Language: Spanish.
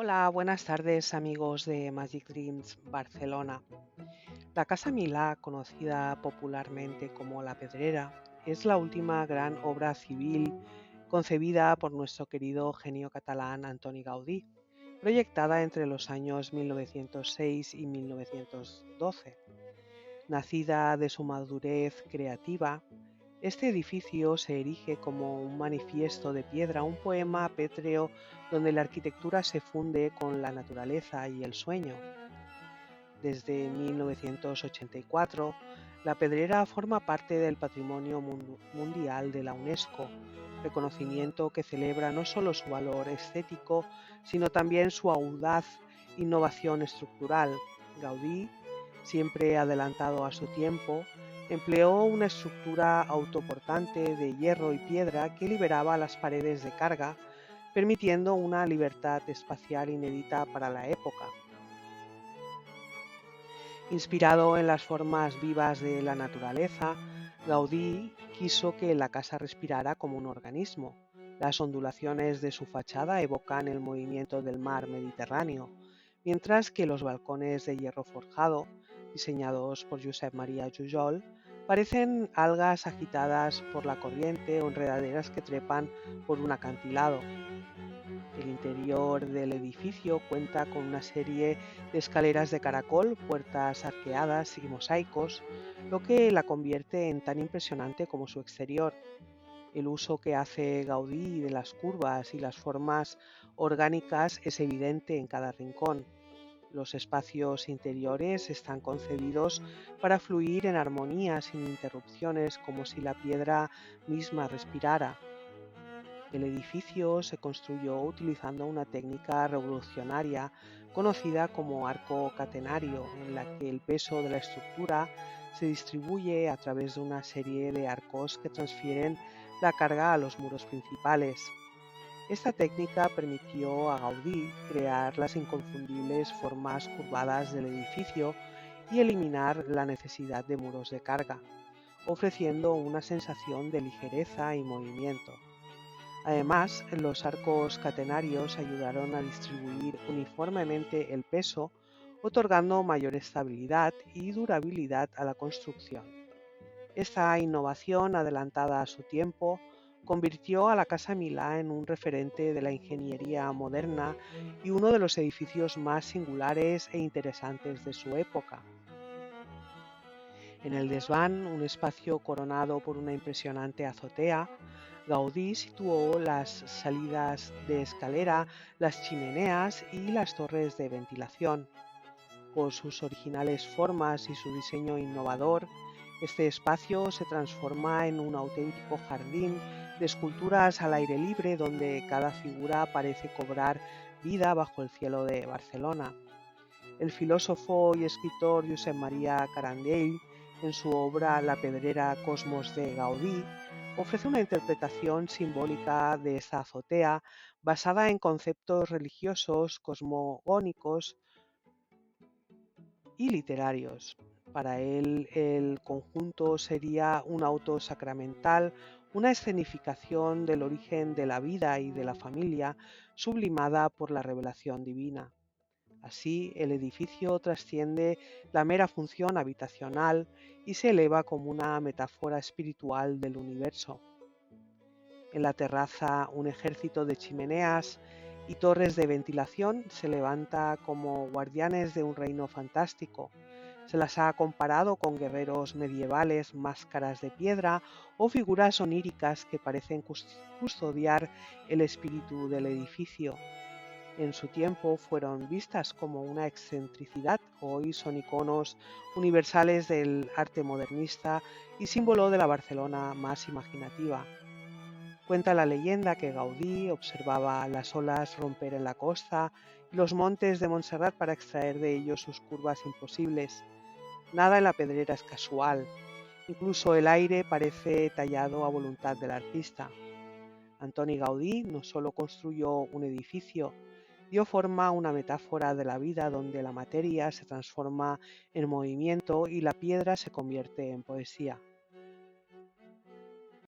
Hola, buenas tardes amigos de Magic Dreams Barcelona. La Casa Milà, conocida popularmente como La Pedrera, es la última gran obra civil concebida por nuestro querido genio catalán Antoni Gaudí, proyectada entre los años 1906 y 1912. Nacida de su madurez creativa, este edificio se erige como un manifiesto de piedra, un poema pétreo donde la arquitectura se funde con la naturaleza y el sueño. Desde 1984, la Pedrera forma parte del Patrimonio Mundial de la UNESCO, reconocimiento que celebra no solo su valor estético, sino también su audaz innovación estructural. Gaudí, siempre adelantado a su tiempo, empleó una estructura autoportante de hierro y piedra que liberaba las paredes de carga, permitiendo una libertad espacial inédita para la época. Inspirado en las formas vivas de la naturaleza, Gaudí quiso que la casa respirara como un organismo. Las ondulaciones de su fachada evocan el movimiento del mar Mediterráneo, mientras que los balcones de hierro forjado, diseñados por Josep Maria Jujol, parecen algas agitadas por la corriente o enredaderas que trepan por un acantilado. El interior del edificio cuenta con una serie de escaleras de caracol, puertas arqueadas y mosaicos, lo que la convierte en tan impresionante como su exterior. El uso que hace Gaudí de las curvas y las formas orgánicas es evidente en cada rincón. Los espacios interiores están concebidos para fluir en armonía sin interrupciones, como si la piedra misma respirara. El edificio se construyó utilizando una técnica revolucionaria conocida como arco catenario, en la que el peso de la estructura se distribuye a través de una serie de arcos que transfieren la carga a los muros principales. Esta técnica permitió a Gaudí crear las inconfundibles formas curvadas del edificio y eliminar la necesidad de muros de carga, ofreciendo una sensación de ligereza y movimiento. Además, los arcos catenarios ayudaron a distribuir uniformemente el peso, otorgando mayor estabilidad y durabilidad a la construcción. Esta innovación, adelantada a su tiempo, convirtió a la Casa Milà en un referente de la ingeniería moderna y uno de los edificios más singulares e interesantes de su época. En el desván, un espacio coronado por una impresionante azotea, Gaudí situó las salidas de escalera, las chimeneas y las torres de ventilación. Por sus originales formas y su diseño innovador, este espacio se transforma en un auténtico jardín de esculturas al aire libre donde cada figura parece cobrar vida bajo el cielo de Barcelona. El filósofo y escritor Josep Maria Carandell, en su obra La Pedrera Cosmos de Gaudí, ofrece una interpretación simbólica de esta azotea basada en conceptos religiosos, cosmogónicos y literarios. Para él, el conjunto sería un auto sacramental, una escenificación del origen de la vida y de la familia, sublimada por la revelación divina. Así, el edificio trasciende la mera función habitacional y se eleva como una metáfora espiritual del universo. En la terraza, un ejército de chimeneas y torres de ventilación se levanta como guardianes de un reino fantástico. Se las ha comparado con guerreros medievales, máscaras de piedra o figuras oníricas que parecen custodiar el espíritu del edificio. En su tiempo fueron vistas como una excentricidad, hoy son iconos universales del arte modernista y símbolo de la Barcelona más imaginativa. Cuenta la leyenda que Gaudí observaba las olas romper en la costa y los montes de Montserrat para extraer de ellos sus curvas imposibles. Nada en la Pedrera es casual, incluso el aire parece tallado a voluntad del artista. Antoni Gaudí no solo construyó un edificio, dio forma a una metáfora de la vida donde la materia se transforma en movimiento y la piedra se convierte en poesía.